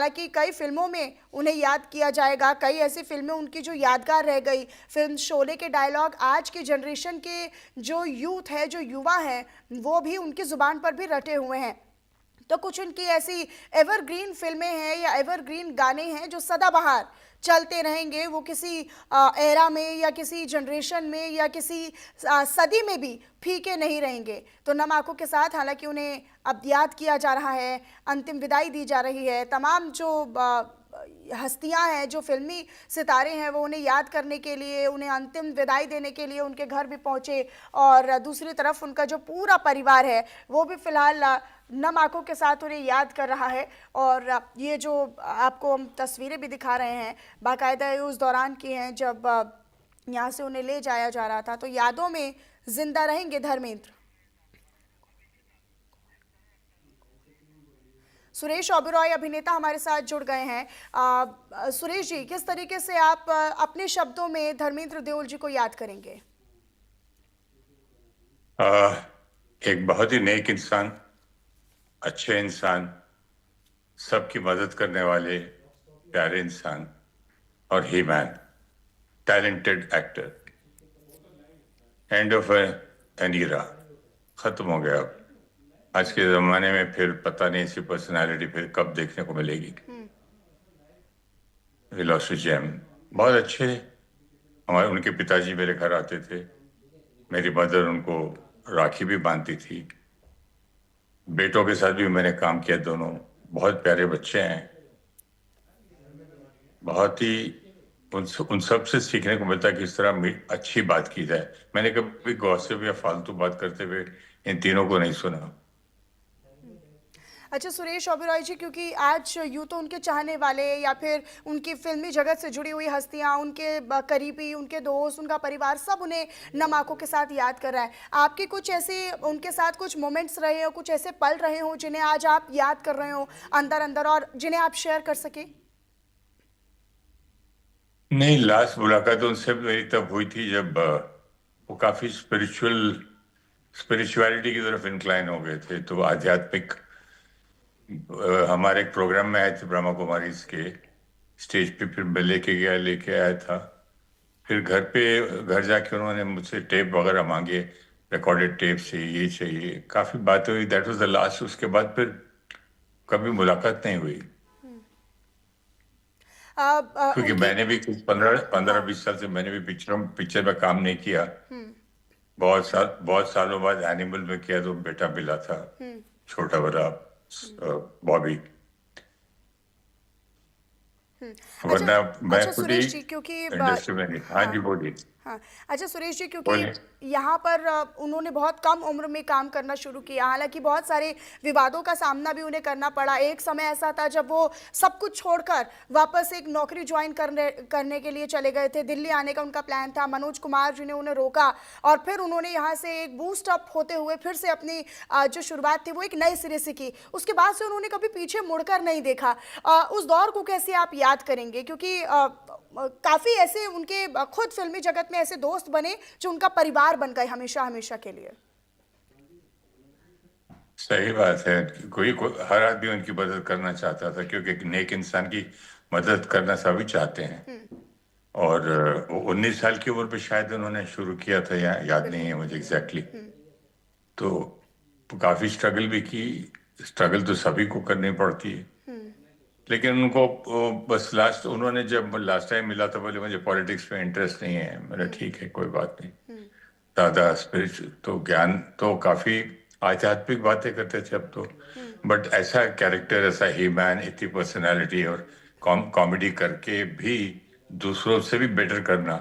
हालांकि कई फिल्मों में उन्हें याद किया जाएगा, कई ऐसी फिल्में उनकी जो यादगार रह गई। फिल्म शोले के डायलॉग आज की जनरेशन के जो यूथ है, जो युवा है, वो भी उनकी ज़ुबान पर भी रटे हुए हैं। तो कुछ उनकी ऐसी एवरग्रीन फिल्में हैं या एवरग्रीन गाने हैं जो सदाबहार चलते रहेंगे। वो किसी एरा में या किसी जनरेशन में या किसी सदी में भी फीके नहीं रहेंगे। तो नम आंखों के साथ हालांकि उन्हें अब याद किया जा रहा है, अंतिम विदाई दी जा रही है। तमाम जो हस्तियां हैं, जो फिल्मी सितारे हैं, वो उन्हें याद करने के लिए, उन्हें अंतिम विदाई देने के लिए उनके घर भी पहुंचे। और दूसरी तरफ उनका जो पूरा परिवार है वो भी फिलहाल नम आंखों के साथ उन्हें याद कर रहा है। और ये जो आपको हम तस्वीरें भी दिखा रहे हैं, बाकायदा उस दौरान की हैं जब यहाँ से उन्हें ले जाया जा रहा था। तो यादों में जिंदा रहेंगे धर्मेंद्र। सुरेश ओबेरॉय अभिनेता हमारे साथ जुड़ गए हैं। सुरेश जी, किस तरीके से आप अपने शब्दों में धर्मेंद्र देओल जी को याद करेंगे? एक बहुत ही नेक इंसान, अच्छे इंसान, सबकी मदद करने वाले प्यारे इंसान और he man, talented actor. End of an era, खत्म हो गया। अब आज के जमाने में फिर पता नहीं ऐसी पर्सनालिटी फिर कब देखने को मिलेगी। We lost a gem. बहुत अच्छे। हमारे उनके पिताजी मेरे घर आते थे, मेरी मदर उनको राखी भी बांधती थी। बेटों के साथ भी मैंने काम किया, दोनों बहुत प्यारे बच्चे हैं। बहुत ही उन सब से सीखने को मिलता है कि इस तरह अच्छी बात की जाए। मैंने कभी गॉसिप या फालतू बात करते हुए इन तीनों को नहीं सुना। अच्छा सुरेश ओबेरॉय जी, क्योंकि आज यूँ तो उनके चाहने वाले या फिर उनकी फिल्मी जगत से जुड़ी हुई हस्तियाँ, उनके करीबी, उनके दोस्त, उनका परिवार, सब उन्हें नम आंखों के साथ याद कर रहा है। आपके कुछ ऐसे उनके साथ कुछ मोमेंट्स रहे हो, कुछ ऐसे पल रहे हो जिन्हें आज आप याद कर रहे हो अंदर अंदर और जिन्हें आप शेयर कर सके? नहीं, लास्ट मुलाकात उनसे मेरी तब हुई थी जब वो काफी स्पिरिचुअलिटी की तरफ इंक्लाइन हो गए थे। तो आध्यात्मिक हमारे एक प्रोग्राम में आए थे ब्रह्मा कुमारी के स्टेज पे, फिर मैं लेके आया था। फिर घर जाके उन्होंने मुझसे टेप वगैरह मांगे, रिकॉर्डेड टेप चाहिए, ये चाहिए, काफी बातें हुई। That was the last. उसके बाद फिर कभी मुलाकात नहीं हुई, क्योंकि उनकी मैंने भी कुछ 15 हाँ। 20 साल से मैंने भी पिक्चर में काम नहीं किया। बहुत सालों बाद एनिमल में किया, तो बेटा मिला था, छोटा बड़ा बॉबी। अच्छा। वरना मैं अच्छा खुद ही सुरेश जी, क्योंकि इंडस्ट्री में नहीं। हाँ हाँ जी, बोलिए। हाँ। अच्छा सुरेश जी, क्योंकि बोलिए। यहाँ पर उन्होंने बहुत कम उम्र में काम करना शुरू किया, हालांकि बहुत सारे विवादों का सामना भी उन्हें करना पड़ा। एक समय ऐसा था जब वो सब कुछ छोड़कर वापस एक नौकरी ज्वाइन करने के लिए चले गए थे। दिल्ली आने का उनका प्लान था, मनोज कुमार जी ने उन्हें रोका और फिर उन्होंने यहाँ से एक बूस्ट अप होते हुए फिर से अपनी जो शुरुआत थी वो एक नए सिरे से की। उसके बाद से उन्होंने कभी पीछे मुड़कर नहीं देखा। उस दौर को कैसे आप याद करेंगे, क्योंकि काफ़ी ऐसे उनके खुद फिल्मी जगत में ऐसे दोस्त बने जो उनका परिवार बन गए हमेशा हमेशा के लिए? सही बात है। हर आदमी उनकी मदद करना चाहता था, क्योंकि एक नेक इंसान की मदद करना सभी चाहते हैं। और वो 19 साल की उम्र पे शायद उन्होंने शुरू किया था, या याद नहीं है मुझे एग्जैक्टली। तो काफी स्ट्रगल भी की। स्ट्रगल तो सभी को करनी पड़ती है, लेकिन उनको बस उन्होंने जब लास्ट टाइम मिला था, बोले मुझे पॉलिटिक्स में इंटरेस्ट नहीं है। मैंने ठीक है, कोई बात नहीं। ज्यादा स्पिरिचुअल तो ज्ञान तो काफी आध्यात्मिक बातें करते थे अब तो। बट ऐसा कैरेक्टर, ऐसा ही मैन, इतनी पर्सनालिटी और कॉमेडी करके भी दूसरों से भी बेटर करना,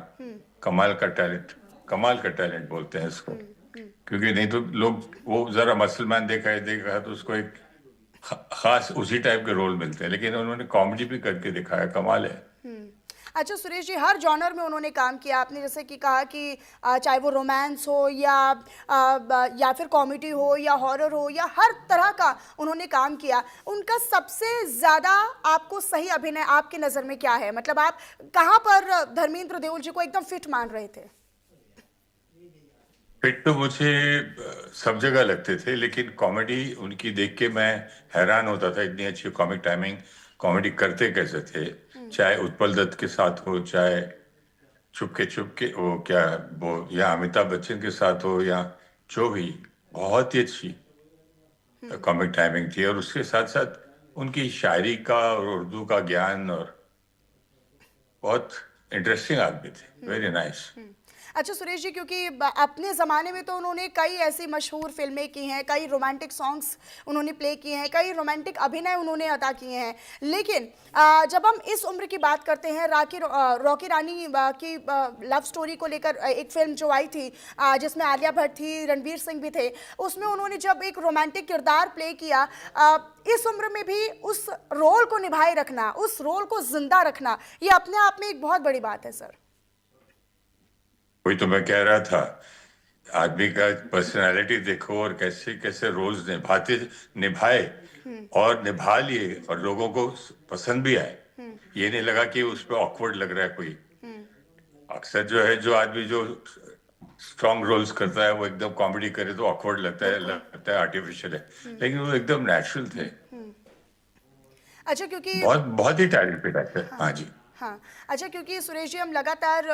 कमाल का टैलेंट। कमाल का टैलेंट बोलते हैं इसको। क्योंकि नहीं तो लोग, वो जरा मसल मैन देखा है तो उसको एक खास उसी टाइप के रोल मिलते हैं, लेकिन उन्होंने कॉमेडी भी करके दिखाया, कमाल है। अच्छा सुरेश जी, हर जॉनर में उन्होंने काम किया। आपने जैसे कि कहा कि चाहे वो रोमांस हो या फिर कॉमेडी हो या हॉरर हो या हर तरह का उन्होंने काम किया। उनका सबसे ज़्यादा आपको सही अभिनय आपकी नज़र में क्या है? मतलब आप कहाँ पर धर्मेंद्र देओल जी को एकदम फिट मान रहे थे? फिट तो मुझे सब जगह लगते थे, लेकिन कॉमेडी उनकी देख के मैं हैरान होता था, इतनी अच्छी कॉमिक टाइमिंग। कॉमेडी करते कैसे थे, चाहे उत्पल दत्त के साथ हो, चाहे चुपके वो क्या वो या अमिताभ बच्चन के साथ हो, या जो भी, बहुत ही अच्छी कॉमिक टाइमिंग थी। और उसके साथ साथ उनकी शायरी का और उर्दू का ज्ञान, और बहुत इंटरेस्टिंग आदमी थे, वेरी नाइस। अच्छा सुरेश जी, क्योंकि अपने ज़माने में तो उन्होंने कई ऐसी मशहूर फिल्में की हैं, कई रोमांटिक सॉन्ग्स उन्होंने प्ले किए हैं, कई रोमांटिक अभिनय उन्होंने अदा किए हैं। लेकिन जब हम इस उम्र की बात करते हैं, रॉकी रानी की लव स्टोरी को लेकर एक फिल्म जो आई थी, जिसमें आलिया भट्ट थी, रणवीर सिंह भी थे, उसमें उन्होंने जब एक रोमांटिक किरदार प्ले किया, इस उम्र में भी उस रोल को निभाए रखना, उस रोल को जिंदा रखना, ये अपने आप में एक बहुत बड़ी बात है सर। वही तो मैं कह रहा था, आदमी का पर्सनालिटी देखो और कैसे कैसे रोल्स निभाए और निभा लिए, और लोगों को पसंद भी आए। ये नहीं लगा कि उस पर ऑकवर्ड लग रहा है कोई। अक्सर जो है, जो आदमी जो स्ट्रॉन्ग रोल्स करता है, वो एकदम कॉमेडी करे तो ऑकवर्ड लगता है आर्टिफिशियल है, लेकिन वो एकदम नेचुरल थे। अच्छा क्योंकि बहुत बहुत ही टैलेंटेड एक्टर। हाँ जी। हाँ, अच्छा क्योंकि सुरेश जी हम लगातार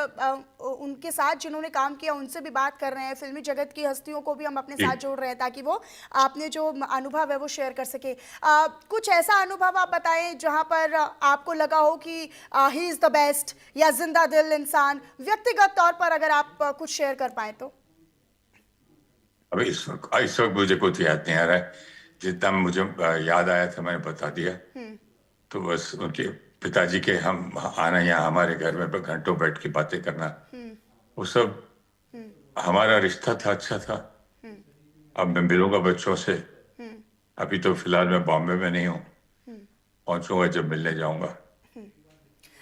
उनके साथ जिन्होंने काम किया उनसे भी बात कर रहे हैं, फिल्मी जगत की हस्तियों को भी हम अपने जी। साथ जोड़ रहे हैं ताकि वो आपने जो अनुभव है वो शेयर कर सके। कुछ ऐसा अनुभव आप बताएं जहां पर आपको लगा हो कि ही इज़ द बेस्ट, या जिंदा दिल इंसान, व्यक्तिगत तौर पर अगर आप कुछ शेयर कर पाए तो। अभी इस वक्त मुझे कुछ याद नहीं आ रहा है। जितना मुझे याद आया था मैंने बता दिया। तो बस उनके पिताजी के हम आना, यहाँ हमारे घर में घंटों बैठ के बातें करना, वो सब हमारा रिश्ता था, अच्छा था। अब मैं मिलूंगा बच्चों से। अभी तो फिलहाल मैं बॉम्बे में नहीं हूँ, पहुंचूंगा जब मिलने जाऊंगा।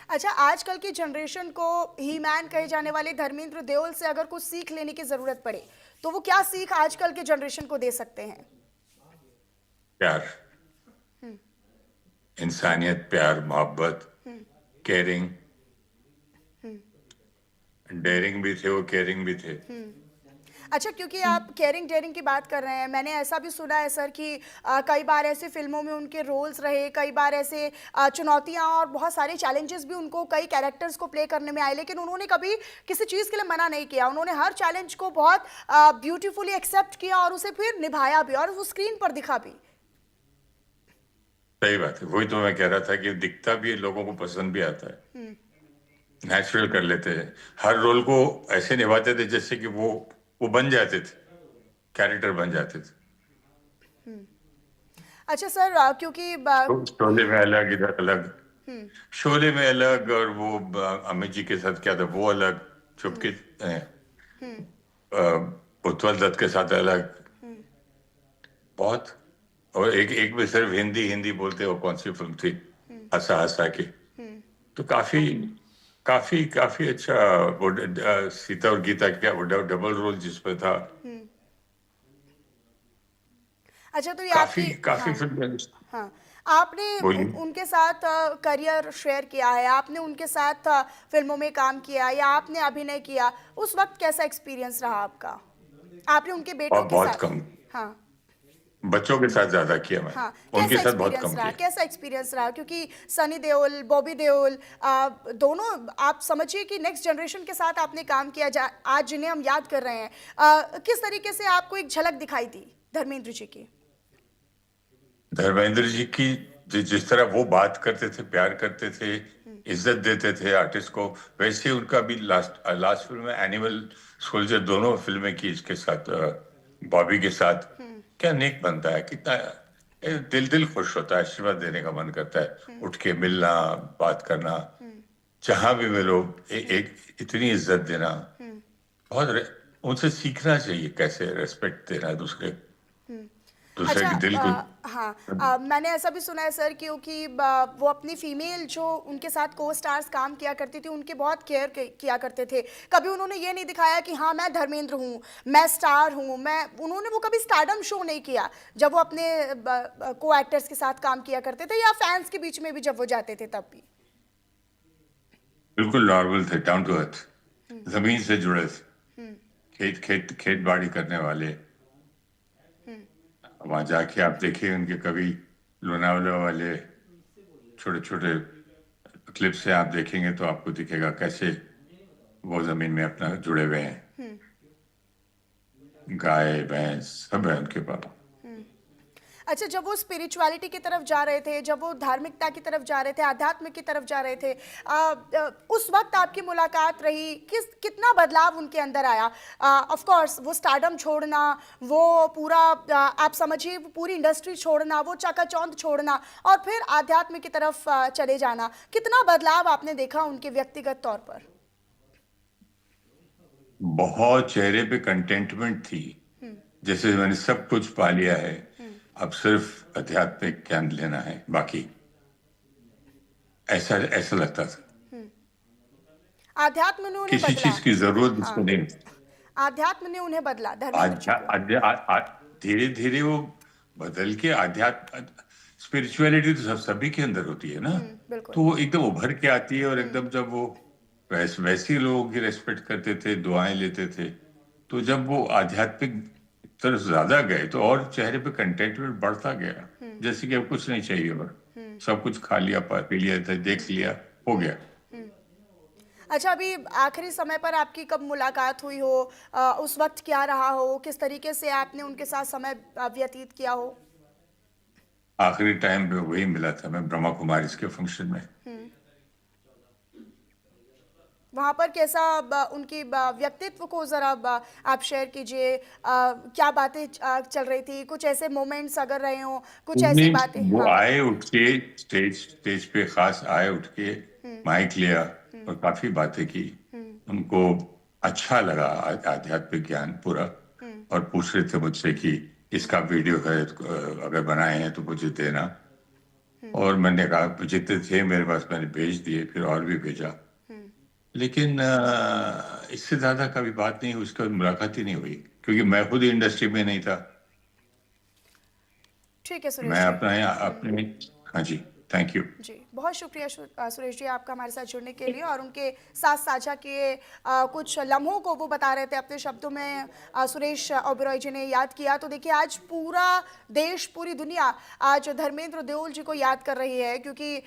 अच्छा, आजकल की जनरेशन को ही मैन कहे जाने वाले धर्मेंद्र देओल से अगर कुछ सीख लेने की जरूरत पड़े तो वो क्या सीख आजकल के जनरेशन को दे सकते हैं? प्यार, इंसानियत, प्यार, मोहब्बत, केयरिंग। डेयरिंग भी थे वो, केयरिंग भी थे। अच्छा, क्योंकि आप केयरिंग डेयरिंग की बात कर रहे हैं, मैंने ऐसा भी सुना है सर कि कई बार ऐसे फिल्मों में उनके रोल्स रहे, कई बार ऐसे चुनौतियां और बहुत सारे चैलेंजेस भी उनको कई कैरेक्टर्स को प्ले करने में आए, लेकिन उन्होंने कभी किसी चीज़ के लिए मना नहीं किया। उन्होंने हर चैलेंज को बहुत ब्यूटीफुली एक्सेप्ट किया और उसे फिर निभाया भी और वो स्क्रीन पर दिखा भी। सही बात है, वही तो मैं कह रहा था कि दिखता भी है, लोगों को पसंद भी आता है, नेचुरल कर लेते हैं। हर रोल को ऐसे निभाते थे जैसे कि वो बन जाते थे, कैरेक्टर बन जाते थे। अच्छा सर, क्योंकि तो शोले में अलग, इधर अलग। शोले में अलग, और वो अमित जी के साथ क्या था वो अलग, चुपके उत्पल दत्त के साथ अलग, बहुत। और एक एक में सिर्फ हिंदी हिंदी बोलते, वो कौन सी फिल्म थी, हंसा हंसा की। तो काफी काफी काफी अच्छा। वो सीता और गीता क्या वो डबल रोल जिसपे था। अच्छा, तो ये काफी आपकी, काफी हाँ फिल्म। हाँ, आपने बोलिए। उनके साथ करियर शेयर किया है, आपने उनके साथ फिल्मों में काम किया या आपने अभिनय किया, उस वक्त कैसा एक्सपीरियंस रहा आपका? आपने उनके बेटों और के बहुत साथ, कम, हाँ बच्चों के साथ ज्यादा किया मैंने, हाँ, उनके कैसा साथ बहुत एक्सपीरियंस कम रहा, किया। कैसा एक्सपीरियंस रहा? क्योंकि सनी देओल, बॉबी देओल, दोनों, आप समझिए कि नेक्स्ट जनरेशन के साथ आपने काम किया, आज जिन्हें हम याद कर रहे हैं, किस तरीके से आपको एक झलक दिखाई दी धर्मेंद्र जी की? धर्मेंद्र जी की जिस तरह वो बात करते थे, प्यार करते थे, इज्जत देते थे आर्टिस्ट को, वैसे ही उनका भी लास्ट लास्ट फिल्म में एनिमल सोल्जर, दोनों फिल्में की इसके साथ, बॉबी के साथ। क्या नेक बनता है, कितना दिल दिल खुश होता है, आशीर्वाद देने का मन करता है, उठ के मिलना, बात करना, जहां भी मिलो, एक इतनी इज्जत देना, बहुत उनसे सीखना चाहिए कैसे रेस्पेक्ट देना दूसरे दूसरे अच्छा, के दिल को। हाँ, मैंने ऐसा भी सुना है सर, क्योंकि वो अपनी फीमेल जो उनके साथ को स्टार्स काम किया करती थी उनके बहुत केयर किया करते थे। कभी उन्होंने ये नहीं दिखाया कि हाँ मैं धर्मेंद्र हूँ, मैं स्टार हूँ, उन्होंने वो कभी स्टारडम शो नहीं किया जब वो अपने को एक्टर्स के साथ काम किया करते थे, या फैंस के बीच में भी जब वो जाते थे तब भी। बिल्कुल नॉर्मल थे, डाउन टू अर्थ, जमीन से जुड़े थे, खेत खेत खेत बाड़ी करने वाले। वहां जाके आप देखिए उनके कभी लोनावला वाले छोटे छोटे क्लिप से आप देखेंगे तो आपको दिखेगा कैसे वो जमीन में अपना जुड़े हुए हैं। गाय भैंस सब है उनके पास। अच्छा, जब वो स्पिरिचुअलिटी की तरफ जा रहे थे, जब वो धार्मिकता की तरफ जा रहे थे, आध्यात्म की तरफ जा रहे थे, उस वक्त आपकी मुलाकात रही, कितना बदलाव उनके अंदर आया? ऑफ कोर्स वो स्टारडम छोड़ना, वो पूरा आप समझिए पूरी इंडस्ट्री छोड़ना, वो चकाचौंध छोड़ना और फिर आध्यात्म की तरफ चले जाना, कितना बदलाव आपने देखा उनके व्यक्तिगत तौर पर? बहुत चेहरे पे कंटेंटमेंट थी, जैसे मैंने सब कुछ पा लिया है, अब सिर्फ आध्यात्मिक ज्ञान लेना है बाकी, ऐसा ऐसा लगता था। आध्यात्म ने उन्हें किसी बदला। चीज की जरूरत हाँ, उसको नहीं। आध्यात्म ने उन्हें बदला, धर्मेंद्र जी को। धीरे धीरे वो बदल के आध्यात्म स्पिरिचुअलिटी तो सभी के अंदर होती है ना, बिल्कुल। तो वो एकदम उभर के आती है। और एकदम जब वो वैसे ही लोगों की रेस्पेक्ट करते थे, दुआएं लेते थे, तो जब वो आध्यात्मिक तरफ ज्यादा गए तो और चेहरे पे कंटेंटमेंट बढ़ता गया, जैसे कि अब कुछ नहीं चाहिए और सब कुछ खा लिया, पी लिया था, देख लिया, हो गया। अच्छा, अभी आखिरी समय पर आपकी कब मुलाकात हुई हो, उस वक्त क्या रहा हो, किस तरीके से आपने उनके साथ समय व्यतीत किया हो? आखिरी टाइम पे वही मिला था मैं ब्रह्मा कुमारी के फंक्शन में। वहाँ पर कैसा उनकी व्यक्तित्व को ज़रा आप शेयर कीजिए, क्या बातें चल रही थी, कुछ ऐसे मोमेंट्स अगर रहे हों, कुछ ऐसी बातें? वो हाँ। आए उठ के स्टेज पे, खास आए उठ के माइक लिया और काफी बातें की। उनको अच्छा लगा आध्यात्मिक ज्ञान पूरा, और पूछ रहे थे मुझसे कि इसका वीडियो है तो, अगर बनाए हैं तो मुझे देना। और मैंने कहा जितने थे मेरे पास मैंने भेज दिए, फिर और भी भेजा, लेकिन इससे ज्यादा कभी बात नहीं हुई, उसका मुलाकात ही नहीं हुई, क्योंकि मैं खुद इंडस्ट्री में नहीं था। ठीक है सुरेश मैं जी। अपना अपने। हाँ जी, थैंक यू। जी, बहुत शुक्रिया सुरेश जी आपका हमारे साथ जुड़ने के लिए और उनके साथ साझा किए कुछ लम्हों को वो बता रहे थे अपने शब्दों में। सुरेश ओबेरॉय जी ने याद किया तो देखिए आज पूरा देश, पूरी दुनिया आज धर्मेंद्र देओल जी को याद कर रही है, क्योंकि